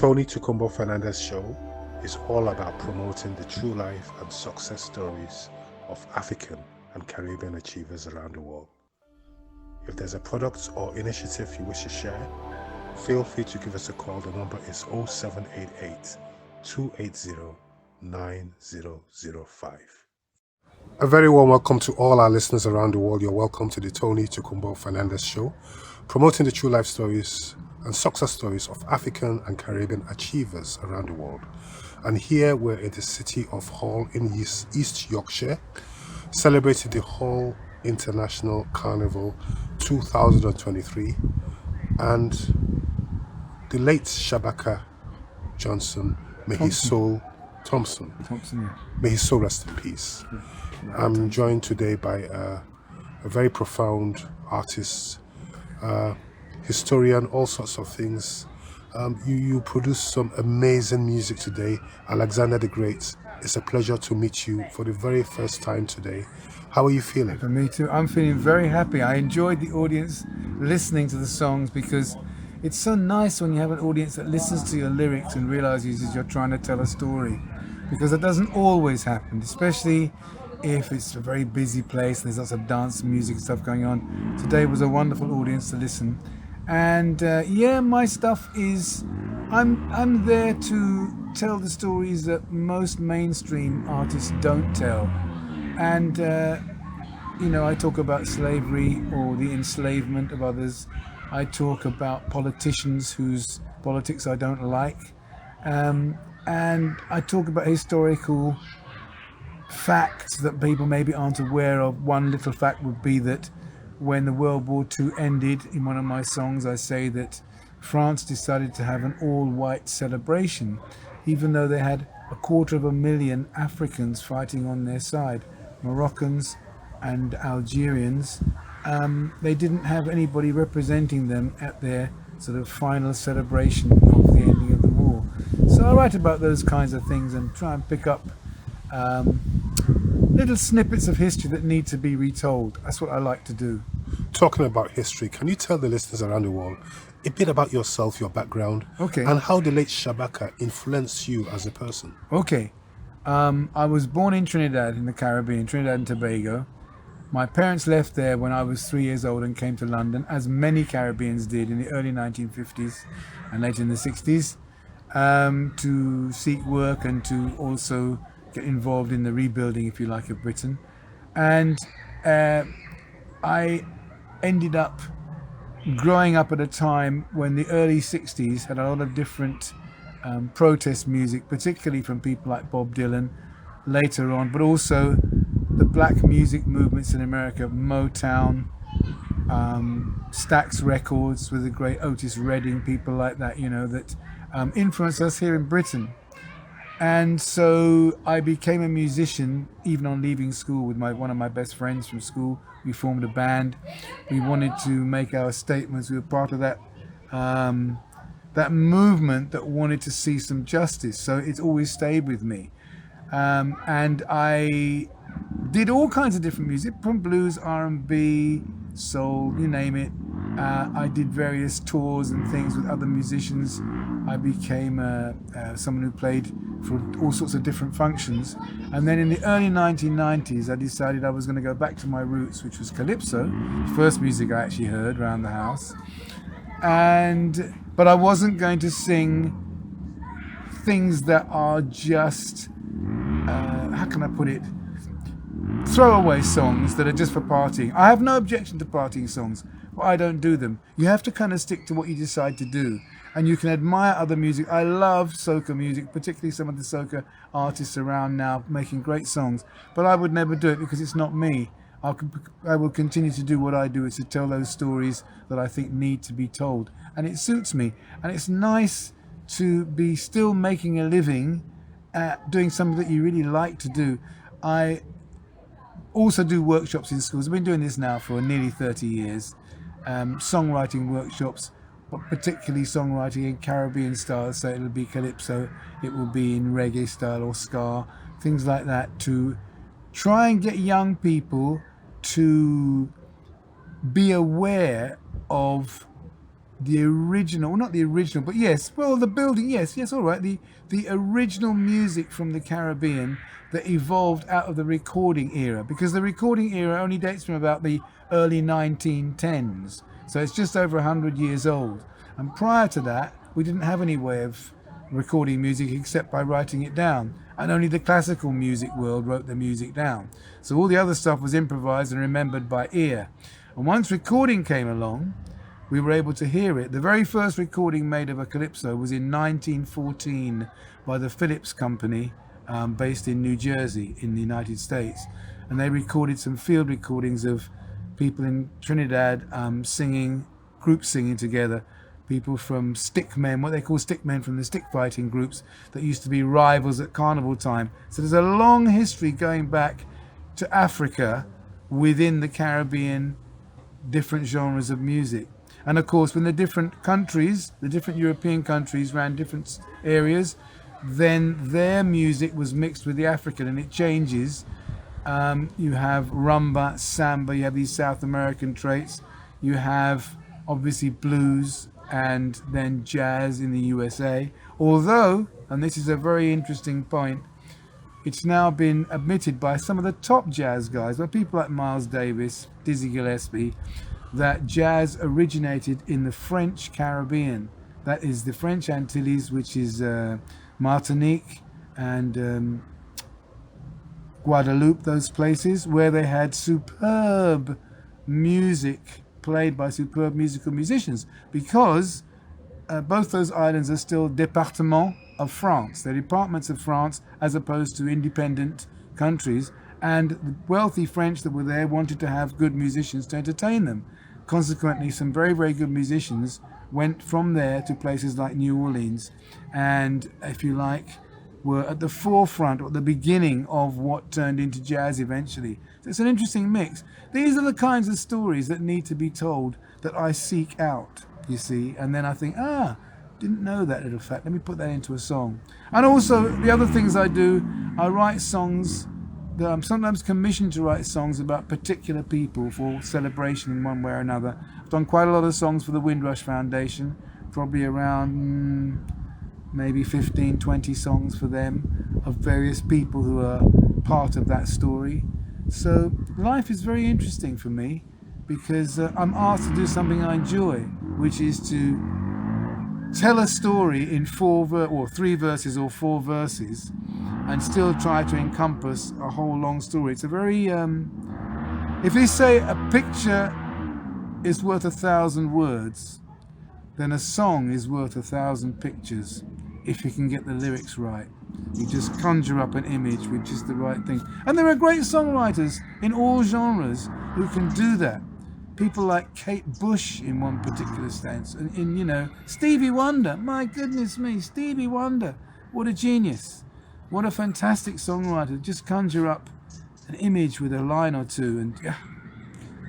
Tony Tokunbo Fernandez show is all about promoting the true life and success stories of African and Caribbean achievers around the world. If there's a product or initiative you wish to share, feel free to give us a call. The number is 0788 280 9005. A very warm welcome to all our listeners around the world. You're welcome to the Tony Tokunbo Fernandez show, promoting the true life stories and success stories of African and Caribbean achievers around the world. And here we're in the city of Hull in East Yorkshire, celebrating the Hull International Carnival 2023, and the late Shabaka Johnson, may his soul, Thompson, yeah. May his soul rest in peace. Yeah. I'm joined today by a very profound artist, historian, all sorts of things. You produce some amazing music today. Alexander the Great, it's a pleasure to meet you for the very first time today. How are you feeling? For me too. I'm feeling very happy. I enjoyed the audience listening to the songs, because it's so nice when you have an audience that listens to your lyrics and realizes you're trying to tell a story, because it doesn't always happen, especially if it's a very busy place and there's lots of dance music stuff going on. Today was a wonderful audience to listen. And my stuff is, I'm there to tell the stories that most mainstream artists don't tell. And I talk about slavery or the enslavement of others. I talk about politicians whose politics I don't like, and I talk about historical facts that people maybe aren't aware of. One little fact would be that when the World War II ended, in one of my songs I say that France decided to have an all-white celebration, even though they had 250,000 Africans fighting on their side, Moroccans and Algerians. They didn't have anybody representing them at their sort of final celebration of the ending of the war. So I write about those kinds of things and try and pick up little snippets of history that need to be retold. That's what I like to do. Talking about history, can you tell the listeners around the world a bit about yourself, your background, and how the late Shabaka influenced you as a person? Okay. I was born in Trinidad, in the Caribbean, Trinidad and Tobago. My parents left there when I was 3 years old and came to London, as many Caribbeans did in the early 1950s and later in the 60s, to seek work and to also get involved in the rebuilding, if you like, of Britain. And I ended up growing up at a time when the early 60s had a lot of different protest music, particularly from people like Bob Dylan later on, but also the black music movements in America, Motown, Stax Records with the great Otis Redding, people like that, that influenced us here in Britain. And so I became a musician even on leaving school with one of my best friends from school. We formed a band. We wanted to make our statements. We were part of that movement that wanted to see some justice. So it's always stayed with me. And I did all kinds of different music, from blues, R&B, soul, you name it. I did various tours and things with other musicians. I became someone who played for all sorts of different functions. And then in the early 1990s, I decided I was going to go back to my roots, which was calypso, the first music I actually heard around the house. But I wasn't going to sing things that are just, how can I put it, throwaway songs that are just for partying. I have no objection to partying songs, but I don't do them. You have to kind of stick to what you decide to do, and you can admire other music. I love soca music, particularly some of the soca artists around now making great songs, but I would never do it because it's not me. I will continue to do what I do, is to tell those stories that I think need to be told, and it suits me. And it's nice to be still making a living doing something that you really like to do. I also do workshops in schools. I've been doing this now for nearly 30 years. Songwriting workshops, but particularly songwriting in Caribbean style. So it'll be calypso, it will be in reggae style or ska, things like that, to try and get young people to be aware of the original, well, not the original, but yes, well, the building, yes, all right, the original music from the Caribbean that evolved out of the recording era, because the recording era only dates from about the early 1910s, so it's just over 100 years old. And prior to that, we didn't have any way of recording music except by writing it down, and only the classical music world wrote the music down. So all the other stuff was improvised and remembered by ear. And once recording came along, we were able to hear it. The very first recording made of a calypso was in 1914 by the Phillips Company, based in New Jersey in the United States. And they recorded some field recordings of people in Trinidad singing, group singing together. People from stickmen, what they call stickmen, from the stick fighting groups that used to be rivals at carnival time. So there's a long history going back to Africa within the Caribbean, different genres of music. And of course, when the different countries, the different European countries ran different areas, then their music was mixed with the African, and it changes. You have rumba, samba, you have these South American traits. You have obviously blues, and then jazz in the USA. Although, and this is a very interesting point, it's now been admitted by some of the top jazz guys, by people like Miles Davis, Dizzy Gillespie, that jazz originated in the French Caribbean. That is the French Antilles, which is Martinique and Guadeloupe, those places where they had superb music played by superb musical musicians, because both those islands are still départements of France. They're departments of France as opposed to independent countries, and the wealthy French that were there wanted to have good musicians to entertain them. Consequently, some very, very good musicians went from there to places like New Orleans, and, if you like, were at the forefront or the beginning of what turned into jazz eventually. So it's an interesting mix. These are the kinds of stories that need to be told, that I seek out, you see, and then I think, didn't know that little fact, let me put that into a song. And also, the other things I do, I write songs that I'm sometimes commissioned to write songs about particular people for celebration in one way or another. I've done quite a lot of songs for the Windrush Foundation, probably around maybe 15, 20 songs for them, of various people who are part of that story. So life is very interesting for me, because I'm asked to do something I enjoy, which is to tell a story in 3 verses or 4 verses, and still try to encompass a whole long story. It's a very, if they say a picture is worth 1,000 words, then a song is worth 1,000 pictures, if you can get the lyrics right. You just conjure up an image with just the right thing. And there are great songwriters in all genres who can do that. People like Kate Bush in one particular sense. And Stevie Wonder, my goodness me, Stevie Wonder, what a genius. What a fantastic songwriter. Just conjure up an image with a line or two, and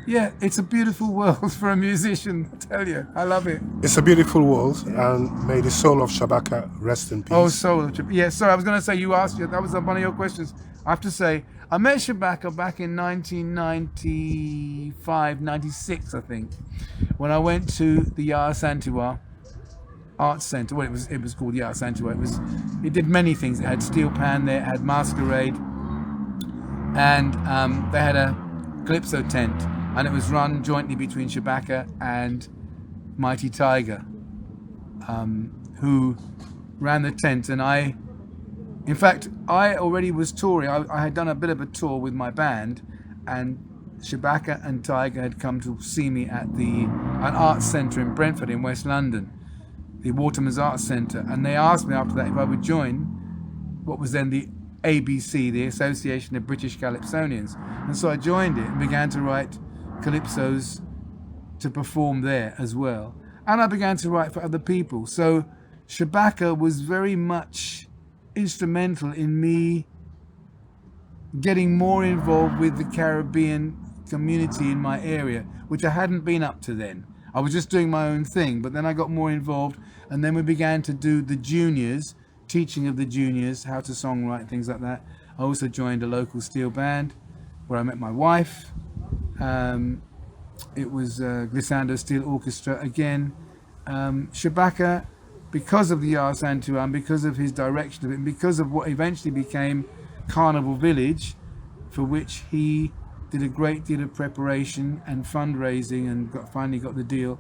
yeah, it's a beautiful world for a musician, I tell you. I love it. It's a beautiful world, and may the soul of Shabaka rest in peace. Oh, soul of Shabaka. Yeah, sorry, I was going to say, you asked, that was one of your questions. I have to say, I met Shabaka back in 1995, 96, I think, when I went to the Yara Santiwa Arts Centre. Well, it was called Yara Santiwa. It did many things. It had Steel Pan there, it had Masquerade, and they had a Calypso tent, and it was run jointly between Shabaka and Mighty Tiger, who ran the tent. And I already was touring. I had done a bit of a tour with my band, and Shabaka and Tiger had come to see me at an arts centre in Brentford in West London, the Waterman's Arts Centre, and they asked me after that if I would join what was then the ABC, the Association of British Calypsonians. And so I joined it and began to write calypsos to perform there as well. And I began to write for other people. So Shabaka was very much instrumental in me getting more involved with the Caribbean community in my area, which I hadn't been up to then. I was just doing my own thing, but then I got more involved, and then we began to do the juniors, teaching of the juniors how to songwrite, things like that. I also joined a local steel band where I met my wife. It was Glissando Steel Orchestra again, Shabaka, because of the Yar Santuan, because of his direction of it, and because of what eventually became Carnival Village, for which he did a great deal of preparation and fundraising and finally got the deal.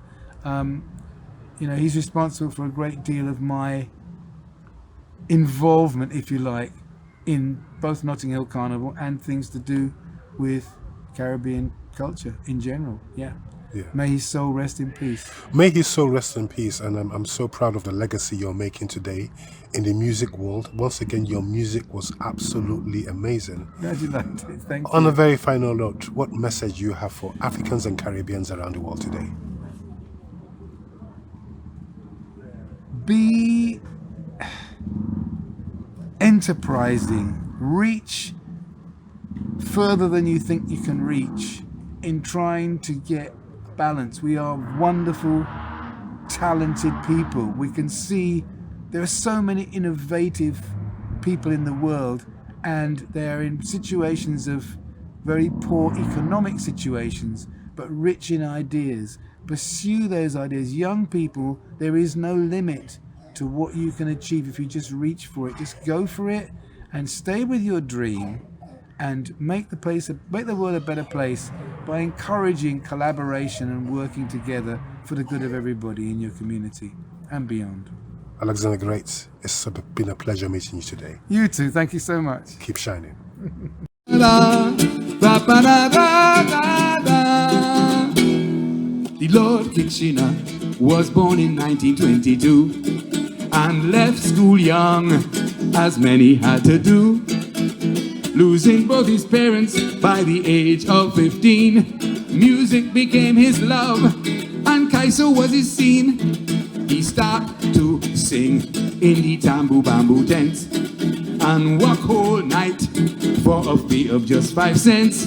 He's responsible for a great deal of my involvement, if you like, in both Notting Hill Carnival and things to do with Caribbean culture in general. Yeah. May his soul rest in peace. May his soul rest in peace, and I'm so proud of the legacy you're making today in the music world. Once again, your music was absolutely amazing. Glad you liked it. Thank you. On a very final note, what message you have for Africans and Caribbeans around the world today? Be enterprising. Reach further than you think you can reach in trying to get balance. We are wonderful, talented people. We can see there are so many innovative people in the world, and they are in situations of very poor economic situations, but rich in ideas. Pursue those ideas. Young people, there is no limit to what you can achieve if you just reach for it. Just go for it and stay with your dream and make the world a better place by encouraging collaboration and working together for the good of everybody in your community and beyond. Alexander Great, it's been a pleasure meeting you today. You too. Thank you so much. Keep shining. The Lord Kitchener was born in 1922 and left school young, as many had to do. Losing both his parents by the age of 15, music became his love and calypso was his scene. He started to sing in the tambour bamboo tents and work whole night for a fee of just 5 cents.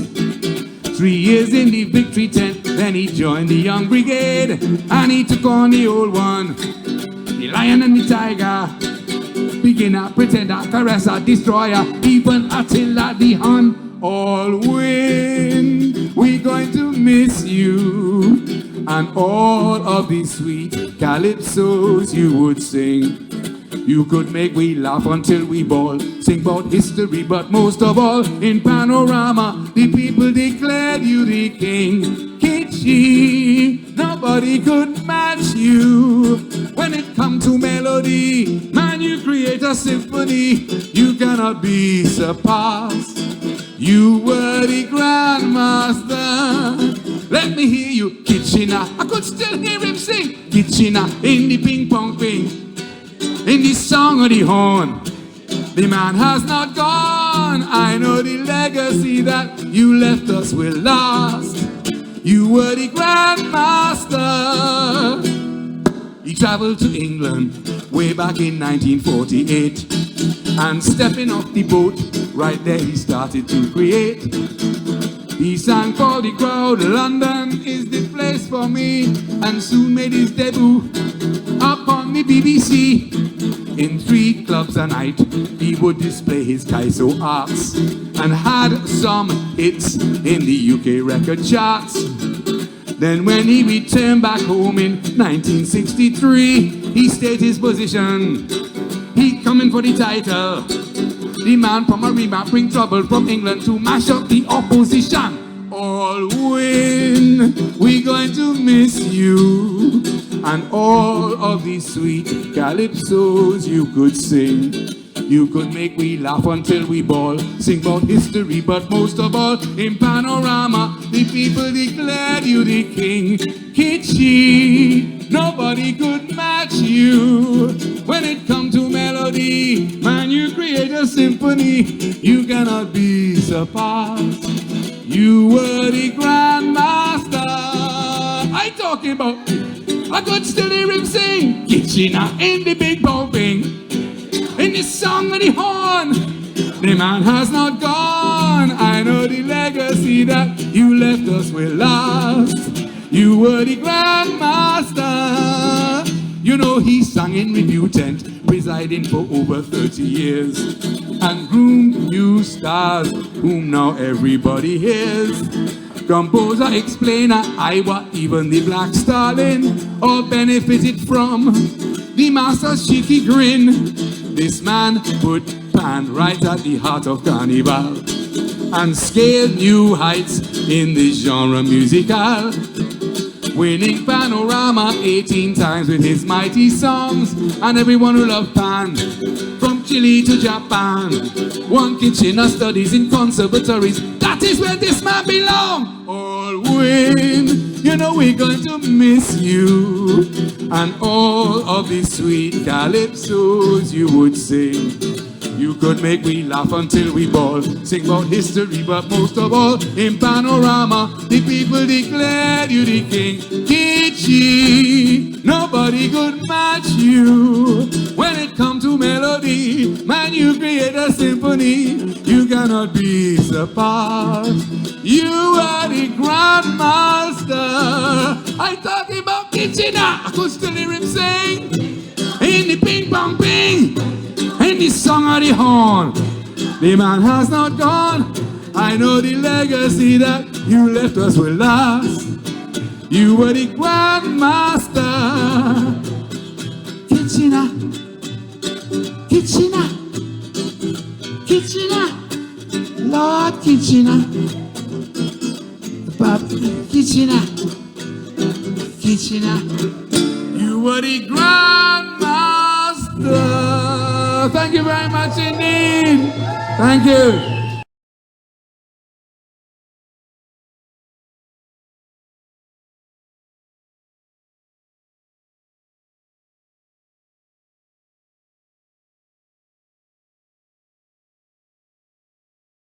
3 years in the victory tent, then he joined the young brigade and he took on the old one, the lion and the tiger. Beginner, pretender, caresser, destroyer, even Attila the Hun. All win, we're going to miss you, and all of these sweet calypsos you would sing. You could make we laugh until we bawl, sing about history, but most of all, in panorama, the people declared you the king. Kitschy, nobody could match you. When it come to melody, man, you create a symphony, you cannot be surpassed. You were the grandmaster. Let me hear you, Kitchener. I could still hear him sing. Kitchener in the ping pong ping, in the song of the horn. The man has not gone. I know the legacy that you left us will last. You were the grandmaster. He traveled to England way back in 1948, and stepping off the boat, right there he started to create. He sang for the crowd, London is the place for me, and soon made his debut up on the BBC. In 3 clubs a night, he would display his calypso arts and had some hits in the UK record charts. Then when he returned back home in 1963, he stayed his position. He coming for the title. The man from a rebound bring trouble from England to mash up the opposition. All win, we're going to miss you, and all of these sweet calypsos you could sing. You could make we laugh until we bawl, sing about history, but most of all, in panorama, the people declared you the king. Kitschy, nobody could match you. When it comes to melody, man, you create a symphony, you cannot be surpassed. You were the grandmaster. I talking about, I could still hear him sing. Kitchener in the big bumping, in the song of the horn. The man has not gone. I know the legacy that you left us will last. You were the grandmaster. You know he sang in review tent, presiding for over 30 years, and groomed new stars whom now everybody hears. composer, explainer, I what even the black stallion all benefited from the master's cheeky grin. This man put pan right at the heart of Carnival and scaled new heights in this genre musical, winning Panorama 18 times with his mighty songs. And everyone who loved pan, from Chile to Japan, one Kitchener studies in conservatories. That is where this man belong. All win, you know we're going to miss you, and all of the sweet calypsos you would sing. You could make me laugh until we bawl, sing about history, but most of all, in Panorama, the people declared you the king. Kitchi, nobody could match you. When it comes to melody, man, you create a symphony. You cannot be surpassed. You are the grandmaster. I talk about Kitchener. I could still hear him sing in the ping pong ping. In the song of the horn, the man has not gone. I know the legacy that you left us will last. You were the grandmaster. Kitchener, Kitchener, Kitchener, Lord Kitchener, Kitchener, Kitchener. You were the grandmaster. Thank you very much indeed. Thank you.